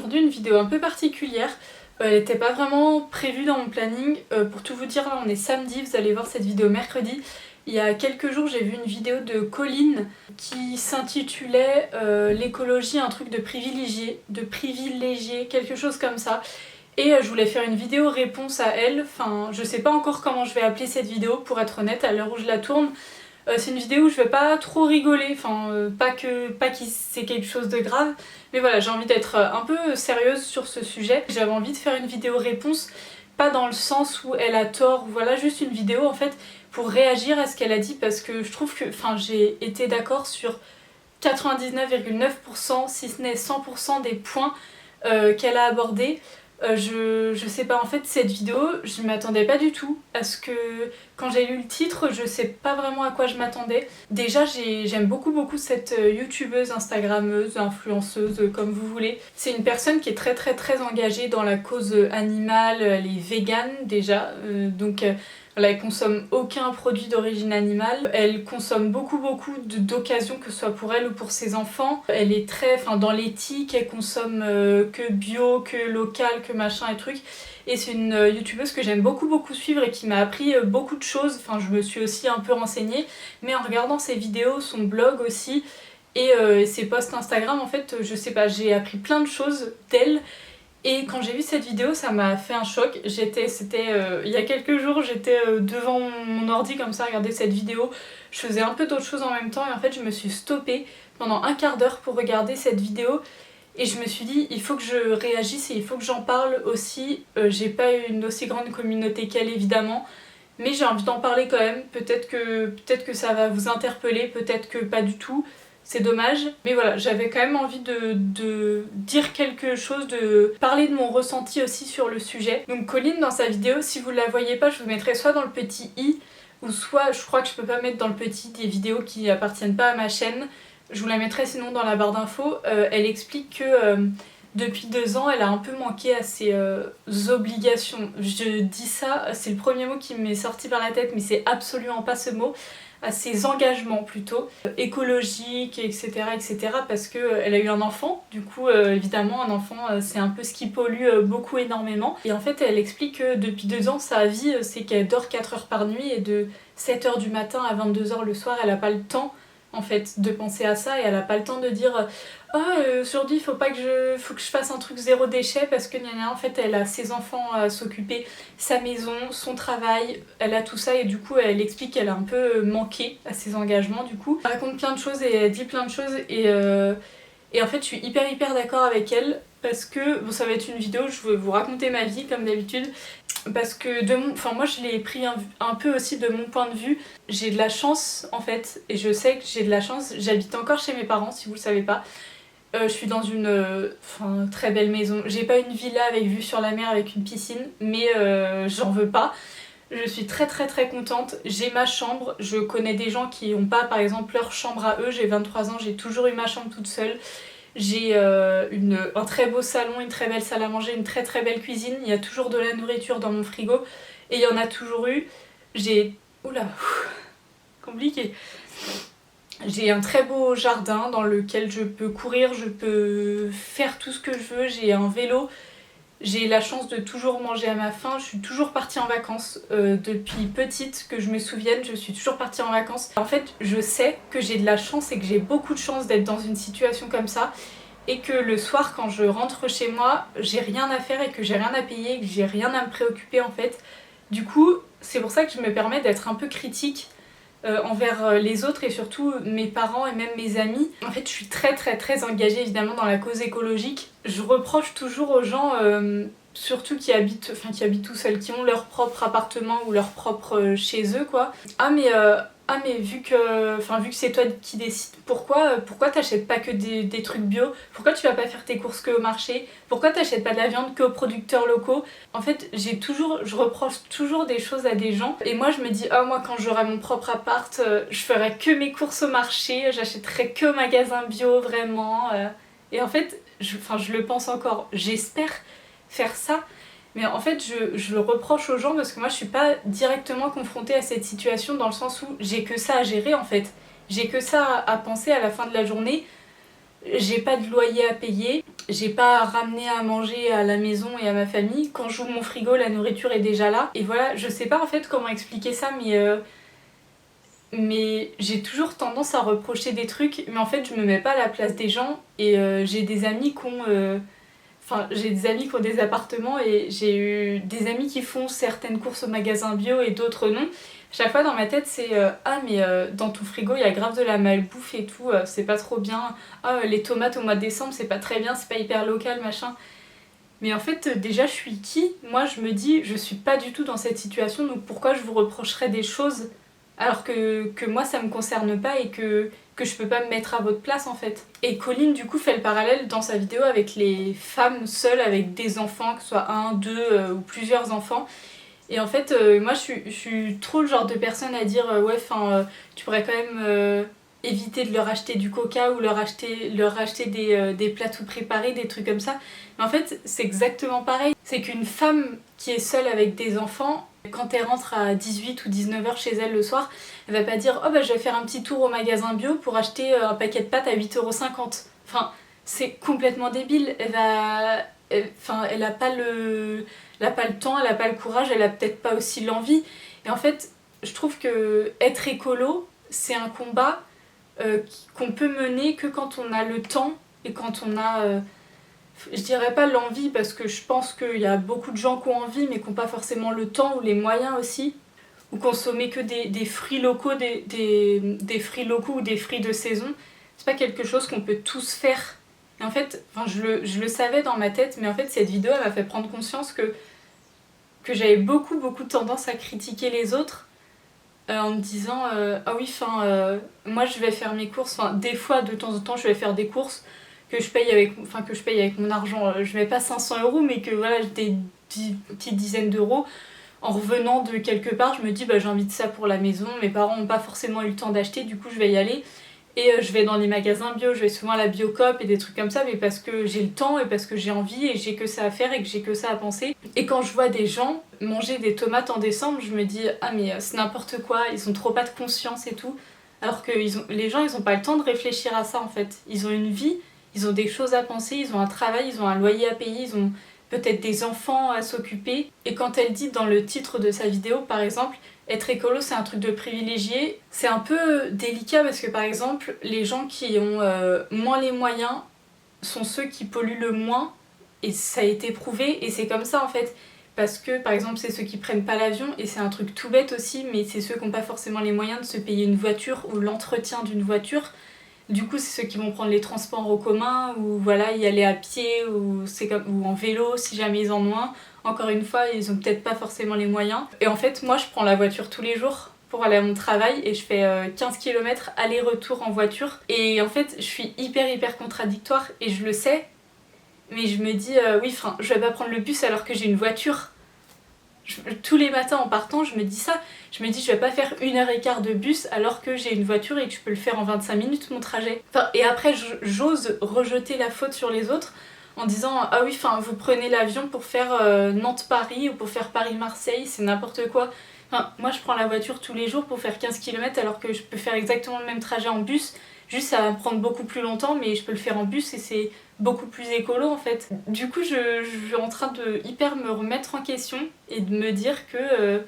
aujourd'hui une vidéo un peu particulière. Elle n'était pas vraiment prévue dans mon planning. Pour tout vous dire, là on est samedi, vous allez voir cette vidéo mercredi. Il y a quelques jours j'ai vu une vidéo de Colline qui s'intitulait l'écologie, un truc de privilégié, quelque chose comme ça. Et je voulais faire une vidéo réponse à elle. Enfin, je sais pas encore comment je vais appeler cette vidéo pour être honnête à l'heure où je la tourne. C'est une vidéo où je vais pas trop rigoler, enfin pas que c'est quelque chose de grave, mais voilà, j'ai envie d'être un peu sérieuse sur ce sujet. J'avais envie de faire une vidéo réponse, pas dans le sens où elle a tort, voilà, juste une vidéo en fait pour réagir à ce qu'elle a dit, parce que je trouve que j'ai été d'accord sur 99,9%, si ce n'est 100% des points qu'elle a abordés. Je sais pas, en fait cette vidéo je m'attendais pas du tout à ce que, quand j'ai lu le titre je sais pas vraiment à quoi je m'attendais. Déjà j'aime beaucoup cette youtubeuse, instagrammeuse, influenceuse, comme vous voulez. C'est une personne qui est très engagée dans la cause animale, elle est végane déjà, donc voilà, elle consomme aucun produit d'origine animale, elle consomme beaucoup d'occasions, que ce soit pour elle ou pour ses enfants. Elle est très dans l'éthique, elle consomme que bio, que local, que machin et trucs. Et c'est une youtubeuse que j'aime beaucoup suivre et qui m'a appris beaucoup de choses. Enfin, je me suis aussi un peu renseignée, mais en regardant ses vidéos, son blog aussi, et ses posts Instagram, en fait, je sais pas, j'ai appris plein de choses d'elle. Et quand j'ai vu cette vidéo, ça m'a fait un choc. C'était il y a quelques jours, j'étais devant mon ordi comme ça, à regarder cette vidéo. Je faisais un peu d'autres choses en même temps et en fait je me suis stoppée pendant un quart d'heure pour regarder cette vidéo. Et je me suis dit, il faut que je réagisse et il faut que j'en parle aussi. J'ai pas une aussi grande communauté qu'elle évidemment, mais j'ai envie d'en parler quand même. Peut-être que ça va vous interpeller, peut-être que pas du tout. C'est dommage, mais voilà, j'avais quand même envie de dire quelque chose, de parler de mon ressenti aussi sur le sujet. Donc Colline, dans sa vidéo, si vous la voyez pas, je vous mettrai soit dans le petit i, ou soit, je crois que je peux pas mettre dans le petit des vidéos qui appartiennent pas à ma chaîne. Je vous la mettrai sinon dans la barre d'infos. Elle explique que depuis 2 ans, elle a un peu manqué à ses obligations. Je dis ça, c'est le premier mot qui m'est sorti par la tête, mais c'est absolument pas ce mot. À ses engagements plutôt, écologiques, etc. parce qu'elle a eu un enfant, du coup évidemment un enfant c'est un peu ce qui pollue beaucoup énormément. Et en fait elle explique que depuis 2 ans sa vie c'est qu'elle dort 4 heures par nuit et de 7 heures du matin à 22 heures le soir elle a pas le temps en fait de penser à ça et elle a pas le temps de dire aujourd'hui faut que je fasse un truc zéro déchet parce que en fait elle a ses enfants à s'occuper, sa maison, son travail, elle a tout ça et du coup elle explique qu'elle a un peu manqué à ses engagements du coup. Elle raconte plein de choses et elle dit plein de choses et en fait je suis hyper d'accord avec elle parce que bon, ça va être une vidéo, je vais vous raconter ma vie comme d'habitude. Parce que moi je l'ai pris un peu aussi de mon point de vue. J'ai de la chance en fait, et je sais que j'ai de la chance, j'habite encore chez mes parents si vous le savez pas. Je suis dans une très belle maison. J'ai pas une villa avec vue sur la mer avec une piscine, mais j'en veux pas. Je suis très contente. J'ai ma chambre, je connais des gens qui ont pas par exemple leur chambre à eux. J'ai 23 ans, j'ai toujours eu ma chambre toute seule. J'ai un très beau salon, une très belle salle à manger, une très belle cuisine. Il y a toujours de la nourriture dans mon frigo et il y en a toujours eu. Compliqué. J'ai un très beau jardin dans lequel je peux courir, je peux faire tout ce que je veux. J'ai un vélo. J'ai la chance de toujours manger à ma faim. Je suis toujours partie en vacances depuis petite, que je me souvienne, je suis toujours partie en vacances. En fait, je sais que j'ai de la chance et que j'ai beaucoup de chance d'être dans une situation comme ça. Et que le soir, quand je rentre chez moi, j'ai rien à faire et que j'ai rien à payer et que j'ai rien à me préoccuper en fait. Du coup, c'est pour ça que je me permets d'être un peu critique envers les autres et surtout mes parents et même mes amis. En fait, je suis très engagée évidemment dans la cause écologique. Je reproche toujours aux gens, surtout qui habitent tout seuls, qui ont leur propre appartement ou leur propre chez eux quoi. Mais vu que c'est toi qui décides, pourquoi t'achètes pas que des trucs bio? Pourquoi tu vas pas faire tes courses que au marché? Pourquoi t'achètes pas de la viande que aux producteurs locaux? En fait, je reproche toujours des choses à des gens et moi je me dis moi quand j'aurai mon propre appart, je ferai que mes courses au marché, j'achèterai que au magasin bio vraiment. Et en fait, je le pense encore, j'espère faire ça. Mais en fait, je le reproche aux gens parce que moi, je suis pas directement confrontée à cette situation dans le sens où j'ai que ça à gérer en fait. J'ai que ça à penser à la fin de la journée. J'ai pas de loyer à payer. j'ai pas ramené à manger à la maison et à ma famille. Quand j'ouvre mon frigo, la nourriture est déjà là. Et voilà, je sais pas en fait comment expliquer ça, mais j'ai toujours tendance à reprocher des trucs, mais en fait je me mets pas à la place des gens et j'ai des amis qui ont... j'ai des amis qui ont des appartements et j'ai eu des amis qui font certaines courses au magasin bio et d'autres non. Chaque fois dans ma tête c'est ah mais dans ton frigo il y a grave de la malbouffe et tout, c'est pas trop bien. Ah les tomates au mois de décembre c'est pas très bien, c'est pas hyper local machin. Mais en fait déjà je suis qui? Moi je me dis je suis pas du tout dans cette situation donc pourquoi je vous reprocherais des choses alors que moi ça me concerne pas et que je peux pas me mettre à votre place en fait. Et Colline du coup fait le parallèle dans sa vidéo avec les femmes seules avec des enfants, que ce soit un, deux ou plusieurs enfants. Et en fait moi je suis trop le genre de personne à dire ouais enfin tu pourrais quand même éviter de leur acheter du coca ou leur acheter des plats tout préparés, des trucs comme ça. Mais en fait c'est exactement pareil. C'est qu'une femme qui est seule avec des enfants, quand elle rentre à 18 ou 19h chez elle le soir, elle va pas dire oh bah je vais faire un petit tour au magasin bio pour acheter un paquet de pâtes à 8,50 €. Enfin, c'est complètement débile. Elle a pas elle a pas le temps, elle a pas le courage, elle a peut-être pas aussi l'envie. Et en fait, je trouve que être écolo, c'est un combat qu'on peut mener que quand on a le temps et quand on a je dirais pas l'envie parce que je pense qu'il y a beaucoup de gens qui ont envie mais qui n'ont pas forcément le temps ou les moyens aussi, ou consommer que des fruits locaux, des fruits locaux ou des fruits de saison. C'est pas quelque chose qu'on peut tous faire. Et en fait, je le savais dans ma tête, mais en fait cette vidéo elle m'a fait prendre conscience que j'avais beaucoup tendance à critiquer les autres en me disant ah oui, moi je vais faire mes courses, des fois de temps en temps je vais faire des courses que je paye avec mon argent, je mets pas 500 € mais que voilà j'ai des petites dizaines d'euros. En revenant de quelque part je me dis bah j'ai envie de ça pour la maison, mes parents n'ont pas forcément eu le temps d'acheter, du coup je vais y aller. Et je vais dans les magasins bio, je vais souvent à la Biocoop et des trucs comme ça, mais parce que j'ai le temps et parce que j'ai envie et j'ai que ça à faire et que j'ai que ça à penser. Et quand je vois des gens manger des tomates en décembre, je me dis ah mais c'est n'importe quoi, ils ont trop pas de conscience et tout. Alors que les gens ils ont pas le temps de réfléchir à ça en fait. Ils ont une vie, ils ont des choses à penser, ils ont un travail, ils ont un loyer à payer, ils ont peut-être des enfants à s'occuper. Et quand elle dit dans le titre de sa vidéo par exemple, être écolo c'est un truc de privilégié, c'est un peu délicat parce que par exemple les gens qui ont moins les moyens sont ceux qui polluent le moins et ça a été prouvé et c'est comme ça en fait. Parce que par exemple c'est ceux qui prennent pas l'avion et c'est un truc tout bête aussi mais c'est ceux qui n'ont pas forcément les moyens de se payer une voiture ou l'entretien d'une voiture. Du coup c'est ceux qui vont prendre les transports en commun ou voilà y aller à pied ou en vélo si jamais ils en ont un. Encore une fois, ils ont peut-être pas forcément les moyens. Et en fait, moi, je prends la voiture tous les jours pour aller à mon travail et je fais 15 km aller-retour en voiture. Et en fait, je suis hyper contradictoire et je le sais. Mais je me dis, oui, je vais pas prendre le bus alors que j'ai une voiture. Tous les matins en partant, je me dis ça. Je me dis, je vais pas faire 1h15 de bus alors que j'ai une voiture et que je peux le faire en 25 minutes mon trajet. Et après, j'ose rejeter la faute sur les autres en disant ah oui vous prenez l'avion pour faire Nantes-Paris ou pour faire Paris-Marseille, c'est n'importe quoi. Moi je prends la voiture tous les jours pour faire 15 km alors que je peux faire exactement le même trajet en bus, juste ça va me prendre beaucoup plus longtemps mais je peux le faire en bus et c'est beaucoup plus écolo en fait. Du coup je suis en train de hyper me remettre en question et de me dire que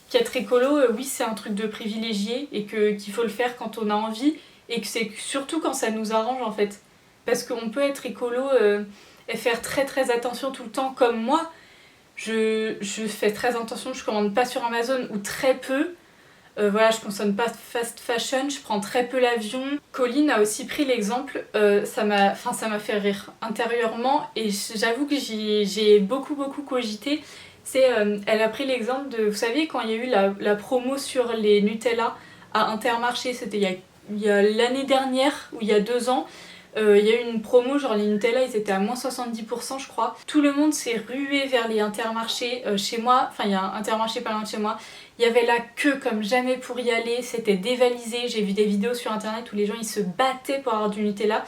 qu'être écolo oui c'est un truc de privilégié et qu'il faut le faire quand on a envie et que c'est surtout quand ça nous arrange en fait. Parce qu'on peut être écolo et faire très attention tout le temps comme moi. Je fais très attention, je commande pas sur Amazon ou très peu. Voilà, je consomme pas fast fashion, je prends très peu l'avion. Colline a aussi pris l'exemple, ça m'a fait rire intérieurement et j'avoue que j'ai beaucoup cogité. Elle a pris l'exemple de, vous savez quand il y a eu la promo sur les Nutella à Intermarché, c'était il y a l'année dernière ou il y a 2 ans. Il y a eu une promo, genre les Nutella ils étaient à moins 70% je crois. Tout le monde s'est rué vers les Intermarchés chez moi, il y a un Intermarché pas loin de chez moi. Il y avait la queue comme jamais pour y aller, c'était dévalisé, j'ai vu des vidéos sur internet où les gens ils se battaient pour avoir du Nutella.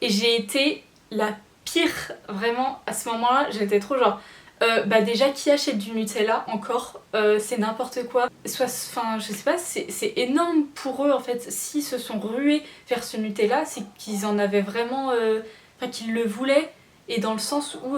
Et j'ai été la pire, vraiment, à ce moment-là, j'étais trop genre... déjà qui achète du Nutella encore, c'est n'importe quoi. Je sais pas, c'est énorme pour eux en fait. S'ils se sont rués vers ce Nutella, c'est qu'ils en avaient vraiment, qu'ils le voulaient. et dans le sens où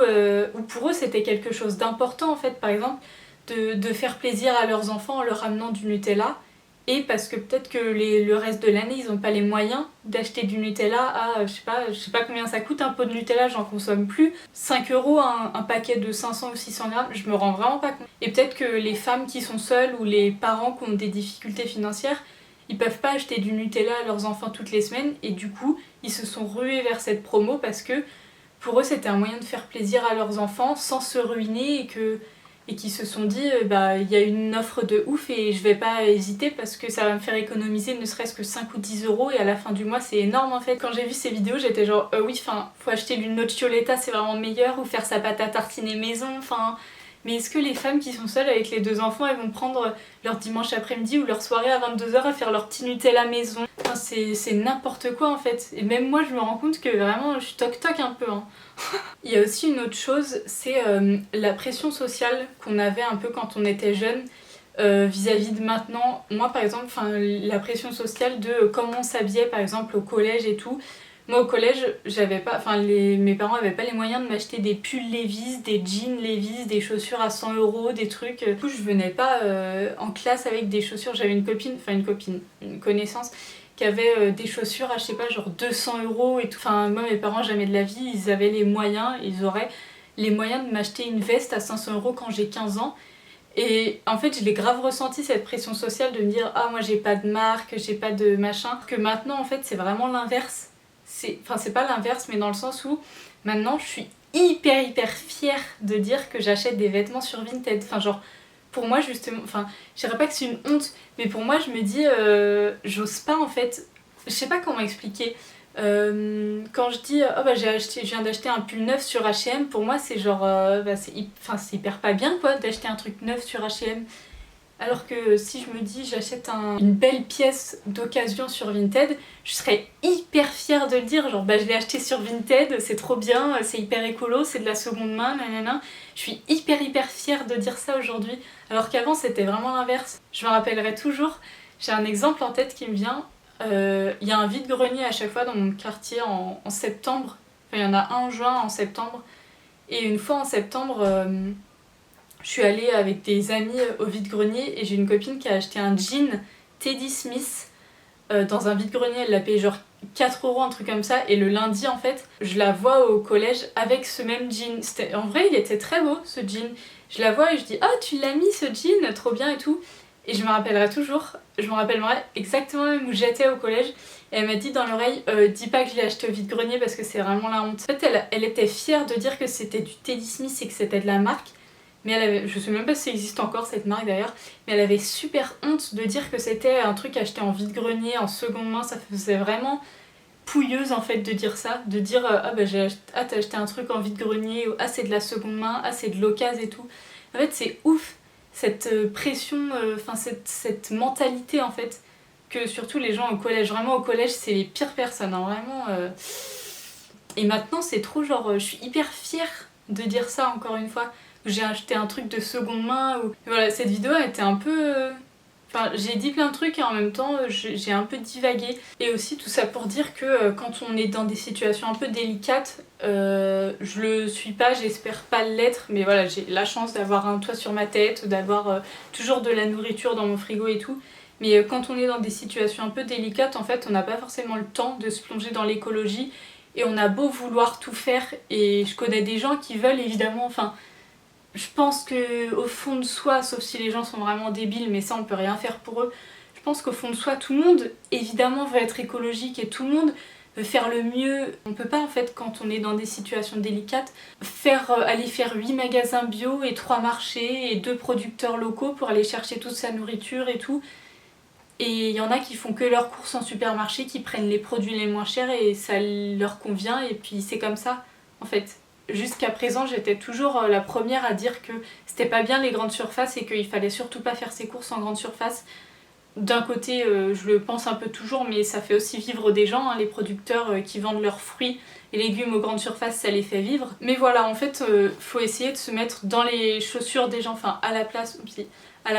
pour eux c'était quelque chose d'important en fait, par exemple de faire plaisir à leurs enfants en leur amenant du Nutella, et parce que peut-être que le reste de l'année ils n'ont pas les moyens d'acheter du Nutella à je sais pas combien ça coûte un pot de Nutella, j'en consomme plus, 5 € un paquet de 500 ou 600 grammes, je me rends vraiment pas compte. Et peut-être que les femmes qui sont seules ou les parents qui ont des difficultés financières, ils peuvent pas acheter du Nutella à leurs enfants toutes les semaines, et du coup ils se sont rués vers cette promo parce que pour eux c'était un moyen de faire plaisir à leurs enfants sans se ruiner, et qui se sont dit bah il y a une offre de ouf et je vais pas hésiter parce que ça va me faire économiser ne serait-ce que 5 ou 10 € et à la fin du mois c'est énorme en fait. Quand j'ai vu ces vidéos j'étais genre oui, enfin faut acheter une noccioletta, c'est vraiment meilleur, ou faire sa pâte à tartiner maison, enfin. Mais est-ce que les femmes qui sont seules avec les 2 enfants, elles vont prendre leur dimanche après-midi ou leur soirée à 22 h à faire leur petit Nutella maison? Enfin, c'est n'importe quoi en fait. Et même moi je me rends compte que vraiment je toc-toc un peu. Hein. Il y a aussi une autre chose, c'est la pression sociale qu'on avait un peu quand on était jeune vis-à-vis de maintenant. Moi par exemple, la pression sociale de comment on s'habillait par exemple au collège et tout. Moi au collège, j'avais pas, mes parents avaient pas les moyens de m'acheter des pulls Levi's, des jeans Levi's, des chaussures à 100 €, des trucs. Du coup, je venais pas en classe avec des chaussures. J'avais une connaissance qui avait des chaussures à je sais pas genre 200 € et tout. Enfin moi mes parents jamais de la vie, ils avaient les moyens, ils auraient les moyens de m'acheter une veste à 500 € quand j'ai 15 ans. Et en fait, je l'ai grave ressenti cette pression sociale de me dire ah moi j'ai pas de marque, j'ai pas de machin. Que maintenant en fait c'est vraiment l'inverse. C'est pas l'inverse, mais dans le sens où maintenant je suis hyper fière de dire que j'achète des vêtements sur Vinted. Enfin genre pour moi justement, je dirais pas que c'est une honte, mais pour moi je me dis j'ose pas en fait, je sais pas comment expliquer. Quand je dis oh bah je viens d'acheter un pull neuf sur H&M, pour moi c'est genre c'est hyper pas bien quoi d'acheter un truc neuf sur H&M. Alors que si je me dis j'achète une belle pièce d'occasion sur Vinted, je serais hyper fière de le dire, genre bah je l'ai acheté sur Vinted, c'est trop bien, c'est hyper écolo, c'est de la seconde main, nanana. Je suis hyper fière de dire ça aujourd'hui, alors qu'avant c'était vraiment l'inverse. Je me rappellerai toujours, j'ai un exemple en tête qui me vient, il y a un vide-grenier à chaque fois dans mon quartier en septembre, enfin il y en a un en juin, en septembre, et une fois en septembre... je suis allée avec des amis au vide-grenier et j'ai une copine qui a acheté un jean Teddy Smith dans un vide-grenier. Elle l'a payé genre 4 €, un truc comme ça. Et le lundi, en fait, je la vois au collège avec ce même jean. En vrai, il était très beau ce jean. Je la vois et je dis ah, tu l'as mis ce jean, trop bien et tout. Et je me rappellerai toujours, je me rappellerai exactement même où j'étais au collège. Et elle m'a dit dans l'oreille dis pas que je l'ai acheté au vide-grenier parce que c'est vraiment la honte. En fait, elle était fière de dire que c'était du Teddy Smith et que c'était de la marque. Mais je sais même pas si ça existe encore cette marque d'ailleurs, mais elle avait super honte de dire que c'était un truc acheté en vide-grenier, en seconde main. Ça faisait vraiment pouilleuse en fait de dire ça, de dire ah bah t'as acheté un truc en vide-grenier, ah c'est de la seconde main, ah c'est de l'occasion et tout. En fait c'est ouf cette pression, cette mentalité en fait, que surtout les gens au collège, vraiment au collège c'est les pires personnes, hein, vraiment. Et maintenant c'est trop genre, je suis hyper fière de dire ça encore une fois. J'ai acheté un truc de seconde main. Voilà, cette vidéo a été un peu... j'ai dit plein de trucs et en même temps j'ai un peu divagué. Et aussi tout ça pour dire que quand on est dans des situations un peu délicates, je le suis pas, j'espère pas l'être, mais voilà, j'ai la chance d'avoir un toit sur ma tête, d'avoir toujours de la nourriture dans mon frigo et tout. Mais quand on est dans des situations un peu délicates, en fait, on n'a pas forcément le temps de se plonger dans l'écologie. Et on a beau vouloir tout faire, et je connais des gens qui veulent évidemment... Je pense qu'au fond de soi, sauf si les gens sont vraiment débiles, mais ça on peut rien faire pour eux, je pense qu'au fond de soi, tout le monde évidemment veut être écologique et tout le monde veut faire le mieux. On peut pas en fait, quand on est dans des situations délicates, aller faire 8 magasins bio et 3 marchés et 2 producteurs locaux pour aller chercher toute sa nourriture et tout. Et il y en a qui font que leurs courses en supermarché, qui prennent les produits les moins chers et ça leur convient et puis c'est comme ça en fait. Jusqu'à présent, j'étais toujours la première à dire que c'était pas bien les grandes surfaces et qu'il fallait surtout pas faire ses courses en grande surface. D'un côté, je le pense un peu toujours, mais ça fait aussi vivre des gens, hein, les producteurs qui vendent leurs fruits et légumes aux grandes surfaces, ça les fait vivre. Mais voilà, en fait, faut essayer de se mettre dans les chaussures des gens, à la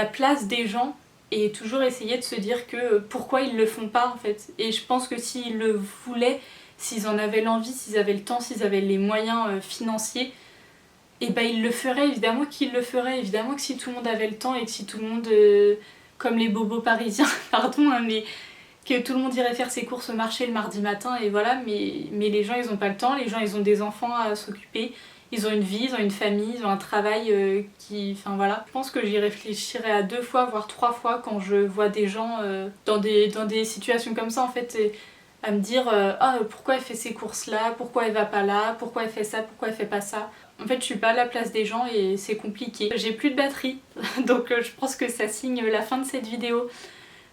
place des gens, et toujours essayer de se dire que pourquoi ils le font pas en fait. Et je pense que s'ils le voulaient, s'ils en avaient l'envie, s'ils avaient le temps, s'ils avaient les moyens financiers, et bah ils le feraient, évidemment qu'ils le feraient. Évidemment que si tout le monde avait le temps et que si tout le monde, comme les bobos parisiens, pardon, hein, mais que tout le monde irait faire ses courses au marché le mardi matin et voilà, mais les gens ils ont pas le temps, les gens ils ont des enfants à s'occuper, ils ont une vie, ils ont une famille, ils ont un travail qui... Enfin voilà. Je pense que j'y réfléchirai à 2 fois, voire 3 fois quand je vois des gens dans des situations comme ça en fait, à me dire ah pourquoi elle fait ces courses là, pourquoi elle va pas là, pourquoi elle fait ça, pourquoi elle fait pas ça. En fait je suis pas à la place des gens et c'est compliqué. J'ai plus de batterie donc je pense que ça signe la fin de cette vidéo.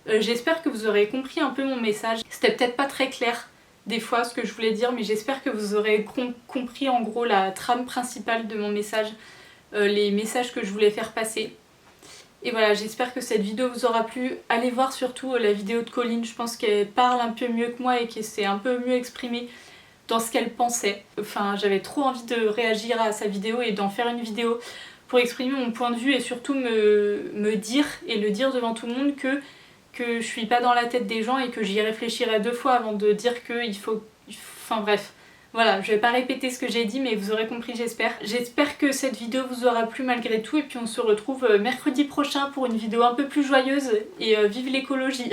J'espère que vous aurez compris un peu mon message. C'était peut-être pas très clair des fois ce que je voulais dire, mais j'espère que vous aurez compris en gros la trame principale de mon message, les messages que je voulais faire passer. Et voilà, j'espère que cette vidéo vous aura plu. Allez voir surtout la vidéo de Colline, je pense qu'elle parle un peu mieux que moi et qu'elle s'est un peu mieux exprimée dans ce qu'elle pensait. Enfin, j'avais trop envie de réagir à sa vidéo et d'en faire une vidéo pour exprimer mon point de vue et surtout me dire et le dire devant tout le monde que je suis pas dans la tête des gens et que j'y réfléchirai 2 fois avant de dire qu'il faut... Enfin bref. Voilà, je vais pas répéter ce que j'ai dit mais vous aurez compris j'espère. J'espère que cette vidéo vous aura plu malgré tout et puis on se retrouve mercredi prochain pour une vidéo un peu plus joyeuse et vive l'écologie.